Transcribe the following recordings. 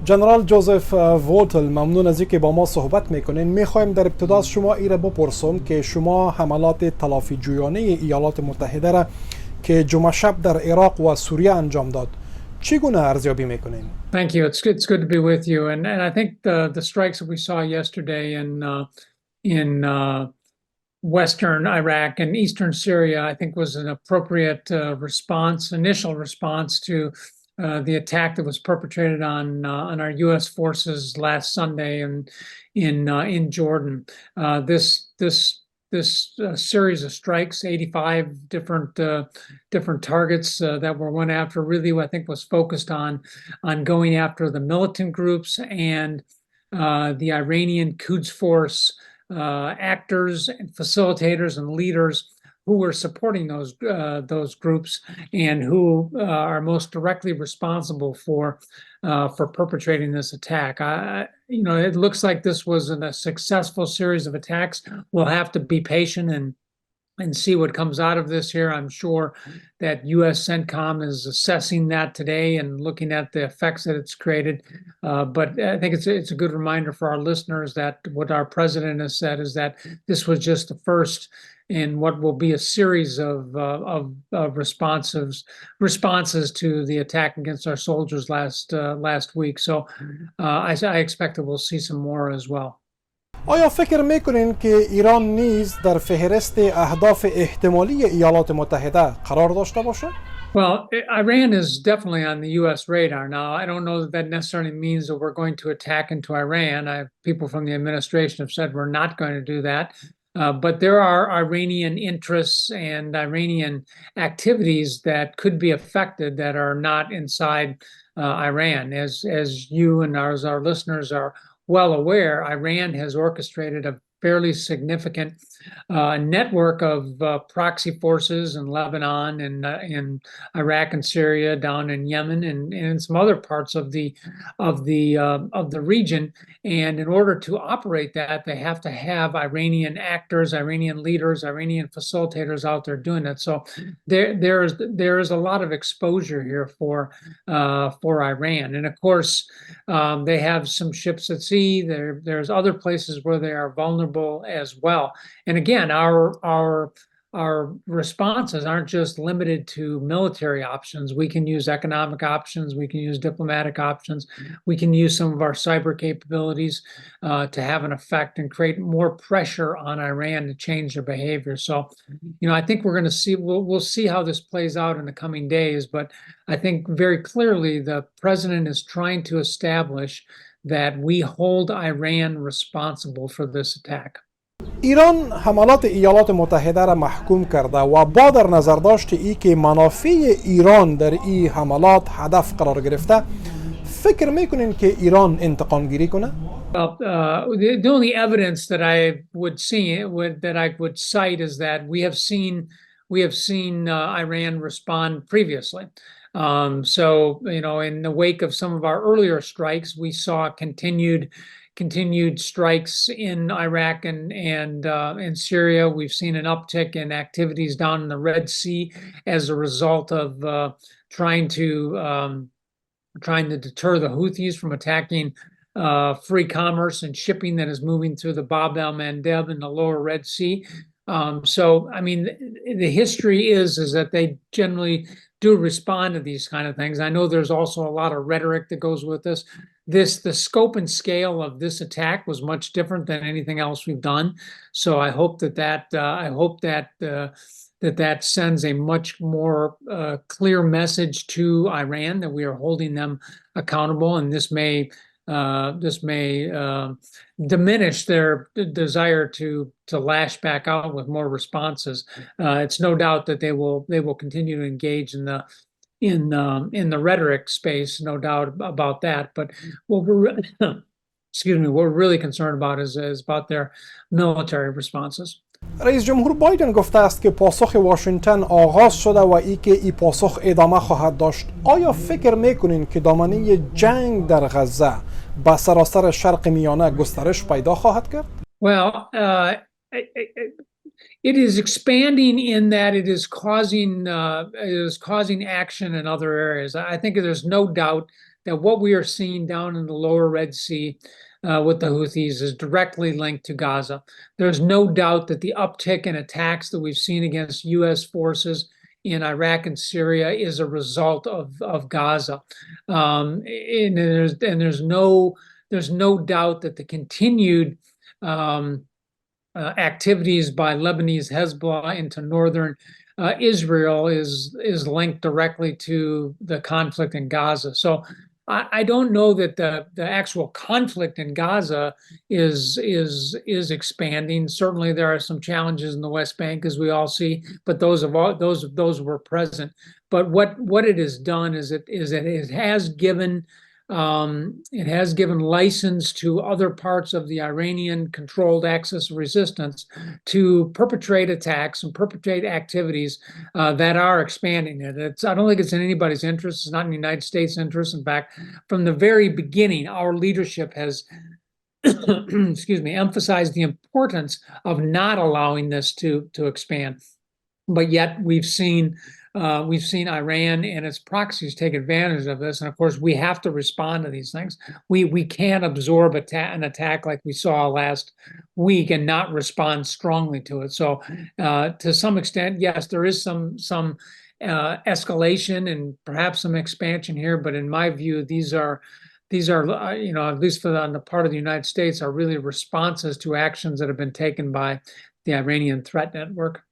جنرال جوزف ووتل، ممنون از اینکه با ما صحبت میکنین. میخوایم در ابتدا از شما ایره بپرسم که شما حملات تلافی جویانه ایالات متحده را که جمعه شب در عراق و سوریه انجام داد چگونه ارزیابی میکنین؟ Thank you. It's good to be with you. And I think the strikes that we saw yesterday in Western Iraq and Eastern Syria, I think was an appropriate initial response to the attack that was perpetrated on our U.S. forces last Sunday in Jordan. This series of strikes, 85 different targets that were went after, really, I think, was focused on going after the militant groups and the Iranian Quds Force actors and facilitators and leaders who were supporting those groups and who are most directly responsible for perpetrating this attack. It looks like this was a successful series of attacks. We'll have to be patient and see what comes out of this here. I'm sure that U.S. CENTCOM is assessing that today and looking at the effects that it's created. But I think it's a good reminder for our listeners that what our president has said is that this was just the first in what will be a series of responses to the attack against our soldiers last week. So I expect that we'll see some more as well. آیا فکر میکنین که ایران نیز در فهرست اهداف احتمالی ایالات متحده قرار داشته باشه؟ Well, Iran is definitely on the U.S. radar now. I don't know that necessarily means that we're going to attack into Iran. People from the administration have said we're not going to do that. But there are Iranian interests and Iranian activities that could be affected that are not inside Iran. As you and as our listeners are well aware, Iran has orchestrated a fairly significant network of proxy forces in Lebanon and in Iraq and Syria, down in Yemen and in some other parts of the region. And in order to operate that, they have to have Iranian actors, Iranian leaders, Iranian facilitators out there doing it. So there is a lot of exposure here for Iran. And of course, they have some ships at sea. There's other places where they are vulnerable as well. And again, our responses aren't just limited to military options. We can use economic options. We can use diplomatic options. We can use some of our cyber capabilities to have an effect and create more pressure on Iran to change their behavior. So, I think we're going to see. We'll see how this plays out in the coming days. But I think very clearly the president is trying to establish that we hold Iran responsible for this attack. ایران حملات ایالات متحده را محکوم کرده و با در نظر داشت ای که منافع ایران در این حملات هدف قرار گرفته فکر میکنین که ایران انتقام گیری کنه؟ Well, the only evidence that I would cite is that we have seen Iran respond previously. So, in the wake of some of our earlier strikes, we saw continued strikes in Iraq and in Syria. We've seen an uptick in activities down in the Red Sea as a result of trying to deter the Houthis from attacking free commerce and shipping that is moving through the Bab el-Mandeb in the lower Red Sea. So, I mean, the history is that they generally do respond to these kind of things. I know there's also a lot of rhetoric that goes with this. The scope and scale of this attack was much different than anything else we've done. So I hope that sends a much more clear message to Iran that we are holding them accountable, and this may diminish their desire to lash back out with more responses. It's no doubt that they will continue to engage in the rhetoric space, no doubt about that. But what we're really concerned about is about their military responses. رئیس جمهور بایدن گفته است که پاسخ واشنگتن آغاز شده و ای که این پاسخ ادامه خواهد داشت. آیا فکر میکنین که دامنه جنگ در غزه به سراسر شرق میانه گسترش پیدا خواهد کرد؟ Well, it is expanding in that it is causing action in other areas. I think there's no doubt that what we are seeing down in the lower Red Sea with the Houthis is directly linked to Gaza. There's no doubt that the uptick in attacks that we've seen against U.S. forces in Iraq and Syria is a result of Gaza. And there's no doubt that the continued activities by Lebanese Hezbollah into northern Israel is linked directly to the conflict in Gaza. So I don't know that the actual conflict in Gaza is expanding. Certainly, there are some challenges in the West Bank, as we all see, but those were present. But what it has done is it has given license to other parts of the Iranian-controlled axis of resistance to perpetrate attacks and perpetrate activities that are expanding it. I don't think it's in anybody's interest. It's not in the United States' interest. In fact, from the very beginning, our leadership has excuse me, emphasized the importance of not allowing this to expand. But yet we've seen Iran and its proxies take advantage of this, and of course we have to respond to these things. We can't absorb an attack like we saw last week and not respond strongly to it. So to some extent, yes, there is some escalation and perhaps some expansion here, but in my view, these are at least on the part of the United States, are really responses to actions that have been taken by the Iranian threat network.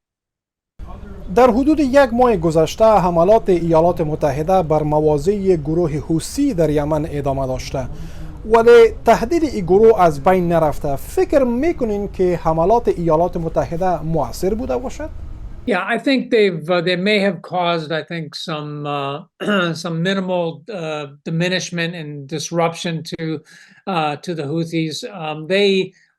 در حدود یک ماه گذشته حملات ایالات متحده بر مواضع گروه حوثی در یمن ادامه داشته ولی تهدید این گروه از بین نرفته. فکر میکنین که حملات ایالات متحده مؤثر بوده باشد؟ Yeah, I think they may have caused, I think, some minimal diminishment and disruption to the Houthis.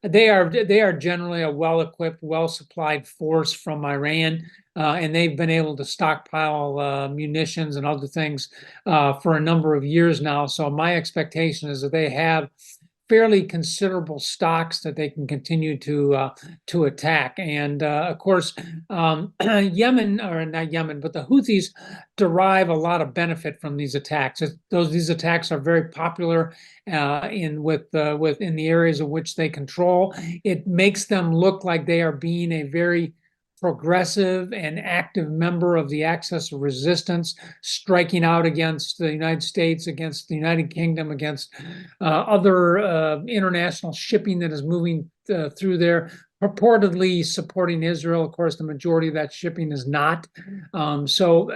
They are generally a well-equipped, well-supplied force from Iran, and they've been able to stockpile munitions and other things for a number of years now. So my expectation is that they have fairly considerable stocks that they can continue to attack. And of course, Yemen, or not Yemen, but the Houthis derive a lot of benefit from these attacks. These attacks are very popular in the areas of which they control. It makes them look like they are being a very progressive and active member of the axis of resistance, striking out against the United States, against the United Kingdom, against other international shipping that is moving through there, purportedly supporting Israel. Of course, the majority of that shipping is not. So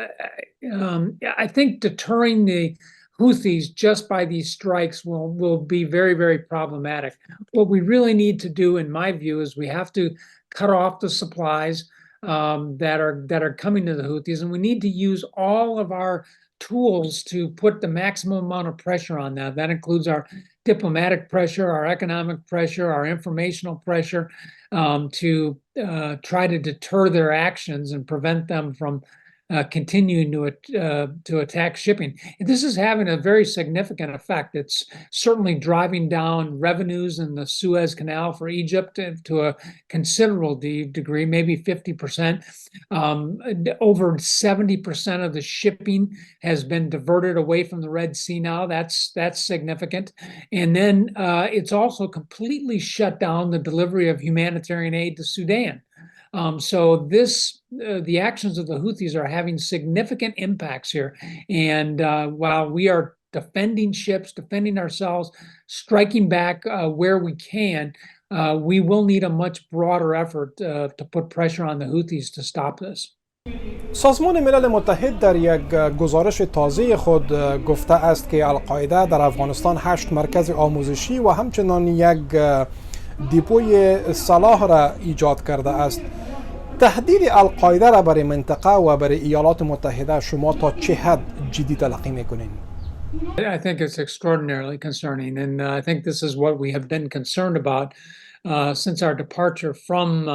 I think deterring the Houthis just by these strikes will be very, very problematic. What we really need to do, in my view, is we have to cut off the supplies that are coming to the Houthis, and we need to use all of our tools to put the maximum amount of pressure on that. That includes our diplomatic pressure, our economic pressure, our informational pressure, to try to deter their actions and prevent them from continuing to attack shipping. This is having a very significant effect. It's certainly driving down revenues in the Suez Canal for Egypt to a considerable degree, maybe 50%. Over 70% of the shipping has been diverted away from the Red Sea now. That's significant. And then it's also completely shut down the delivery of humanitarian aid to Sudan. So the actions of the Houthis are having significant impacts here. And while we are defending ships, defending ourselves, striking back where we can, we will need a much broader effort to put pressure on the Houthis to stop this. سازمان ملل متحد در یک گزارش تازه خود گفته است که القاعده در افغانستان 8 مرکز آموزشی و همچنان یک دیپوی سلاح را ایجاد کرده است. تهدید القاعده را برای منطقه و برای ایالات متحده شما تا چه حد جدی تلقی میکنین؟ I think it's extraordinarily concerning, and I think this is what we have been concerned about since our departure from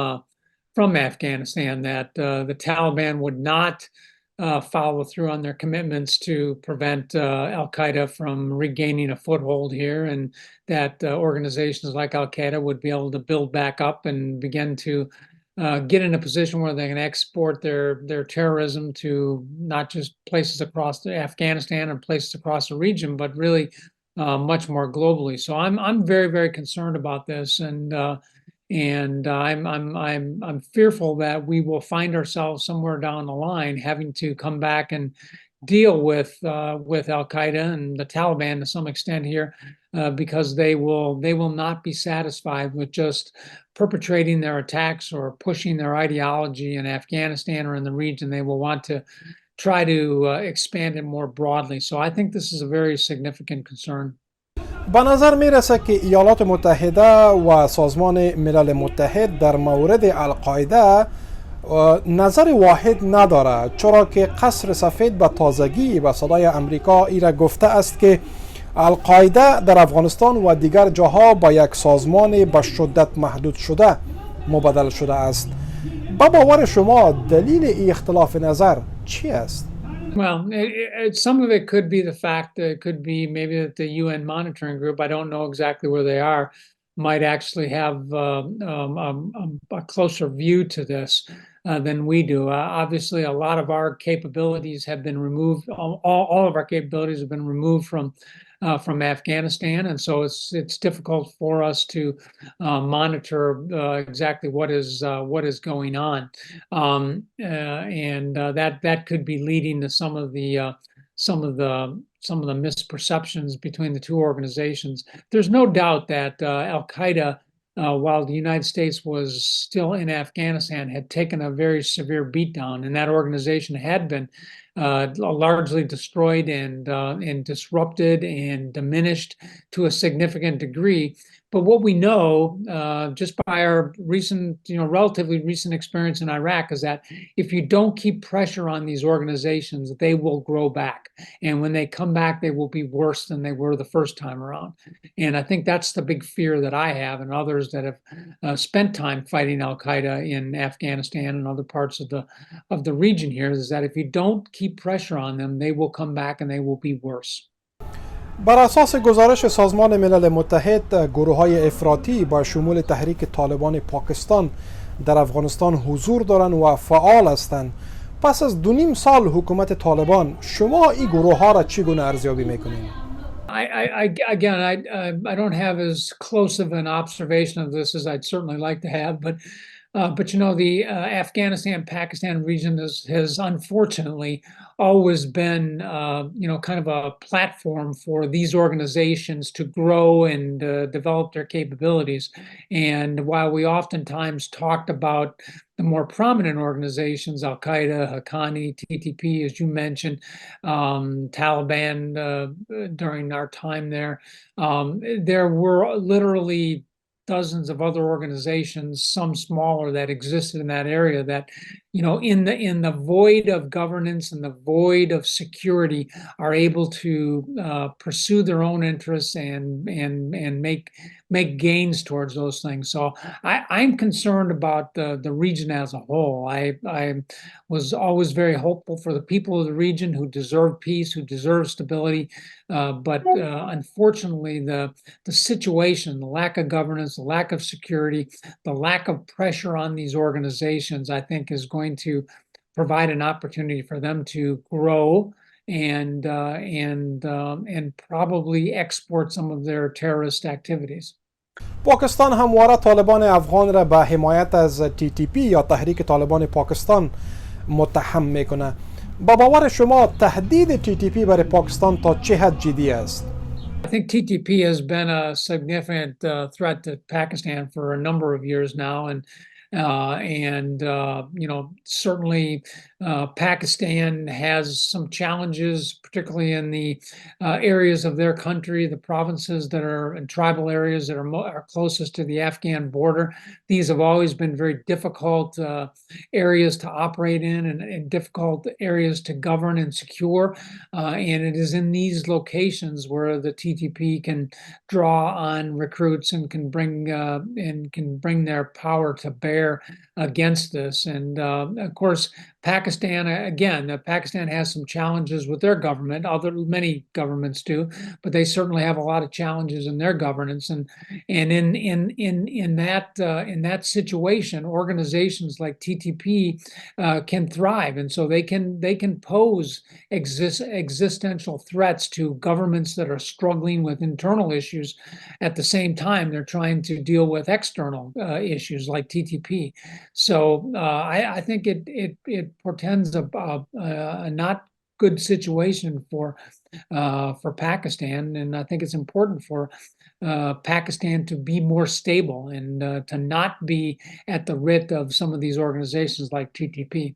Afghanistan, that the Taliban would not follow through on their commitments to prevent Al-Qaeda from regaining a foothold here, and that organizations like Al-Qaeda would be able to build back up and begin to get in a position where they can export their terrorism to not just places across Afghanistan and places across the region, but really much more globally. So I'm very, very concerned about this, and I'm fearful that we will find ourselves somewhere down the line having to come back and deal with Al Qaeda and the Taliban to some extent here, because they will not be satisfied with just perpetrating their attacks or pushing their ideology in Afghanistan or in the region. They will want to try to expand it more broadly. So I think this is a very significant concern. به نظر می رسد که ایالات متحده و سازمان ملل متحد در مورد القاعده نظر واحد نداره، چرا که قصر سفید به تازگی به صدای امریکا ایره گفته است که القاعده در افغانستان و دیگر جاها با یک سازمان به شدت محدود شده مبادله شده است. با باور شما دلیل این اختلاف نظر چی است؟ Well, some of it could be the fact that it could be maybe that the UN monitoring group, I don't know exactly where they are, might actually have a closer view to this than we do. Obviously, a lot of our capabilities have been removed. All of our capabilities have been removed from Afghanistan, and so it's difficult for us to monitor exactly what is going on, and that could be leading to some of the misperceptions between the two organizations. There's no doubt that Al Qaeda, while the United States was still in Afghanistan, had taken a very severe beatdown, and that organization had been largely destroyed and disrupted and diminished to a significant degree. But what we know, just by our recent, relatively recent experience in Iraq, is that if you don't keep pressure on these organizations, they will grow back. And when they come back, they will be worse than they were the first time around. And I think that's the big fear that I have and others that have spent time fighting Al Qaeda in Afghanistan and other parts of the region here, is that if you don't keep pressure on them, they will come back and they will be worse. بر اساس گزارش سازمان ملل متحد، گروه های افراطی با شمول تحریک طالبان پاکستان در افغانستان حضور دارند و فعال هستند. پس از 2.5 سال حکومت طالبان، شما این گروه ها را چگونه ارزیابی میکنید؟ I don't have as close of an observation of this as I'd certainly like to have, but the Afghanistan-Pakistan region has unfortunately always been, kind of a platform for these organizations to grow and develop their capabilities. And while we oftentimes talked about the more prominent organizations, Al Qaeda, Haqqani, TTP, as you mentioned, Taliban during our time there, there were literally dozens of other organizations, some smaller, that existed in that area that, in the void of governance and the void of security, are able to pursue their own interests and make gains towards those things. So I'm concerned about the region as a whole. I was always very hopeful for the people of the region who deserve peace, who deserve stability, but unfortunately, the situation, the lack of governance, the lack of security, the lack of pressure on these organizations, I think, is going to provide an opportunity for them to grow and probably export some of their terrorist activities. پاکستان همواره طالبان افغان را به حمایت از TTP یا تحریک طالبان پاکستان متهم میکنه. با باور شما تهدید TTP برای پاکستان تا چه حد جدی است؟ I think TTP has been a significant threat to Pakistan for a number of years now, and certainly Pakistan has some challenges, particularly in the areas of their country, the provinces that are in tribal areas that are closest to the Afghan border. These have always been very difficult areas to operate in and difficult areas to govern and secure. And it is in these locations where the TTP can draw on recruits and can bring their power to bear against this. And of course, Pakistan, again, Pakistan has some challenges with their government. Many governments do, but they certainly have a lot of challenges in their governance. And in that situation, organizations like TTP can thrive, and so they can pose existential threats to governments that are struggling with internal issues. At the same time, they're trying to deal with external issues like TTP. So I think it portends a not good situation for Pakistan, and I think it's important for Pakistan to be more stable and to not be at the writ of some of these organizations like TTP.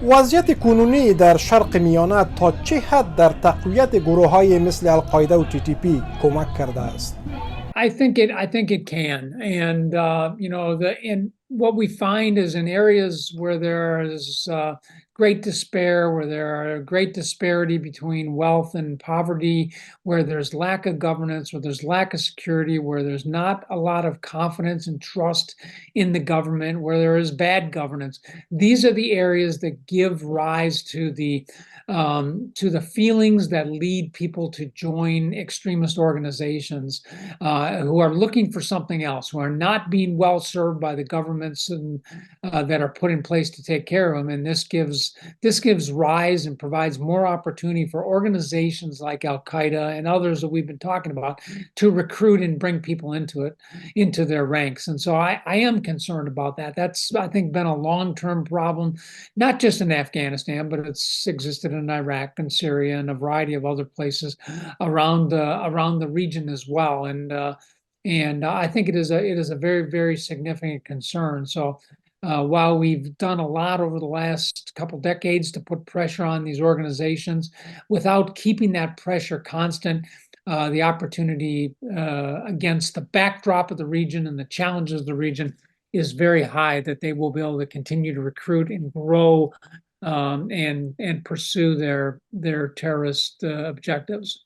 وضعیت کنونی در شرق میانه تا چه حد در تقویت گروه های مثل القاعده و TTP کمک کرده است؟ I think it can, and what we find is in areas where there is great despair, where there are great disparity between wealth and poverty, where there's lack of governance, where there's lack of security, where there's not a lot of confidence and trust in the government, where there is bad governance. These are the areas that give rise to the feelings that lead people to join extremist organizations who are looking for something else, who are not being well served by the governments that are put in place to take care of them. And this gives rise and provides more opportunity for organizations like Al Qaeda and others that we've been talking about to recruit and bring people into their ranks. And so I am concerned about that. That's, I think, been a long-term problem, not just in Afghanistan, but it's existed in Iraq and Syria and a variety of other places around the region as well. And I think it is a very, very significant concern. So while we've done a lot over the last couple decades to put pressure on these organizations, without keeping that pressure constant, the opportunity against the backdrop of the region and the challenges of the region is very high that they will be able to continue to recruit and grow and pursue their terrorist objectives.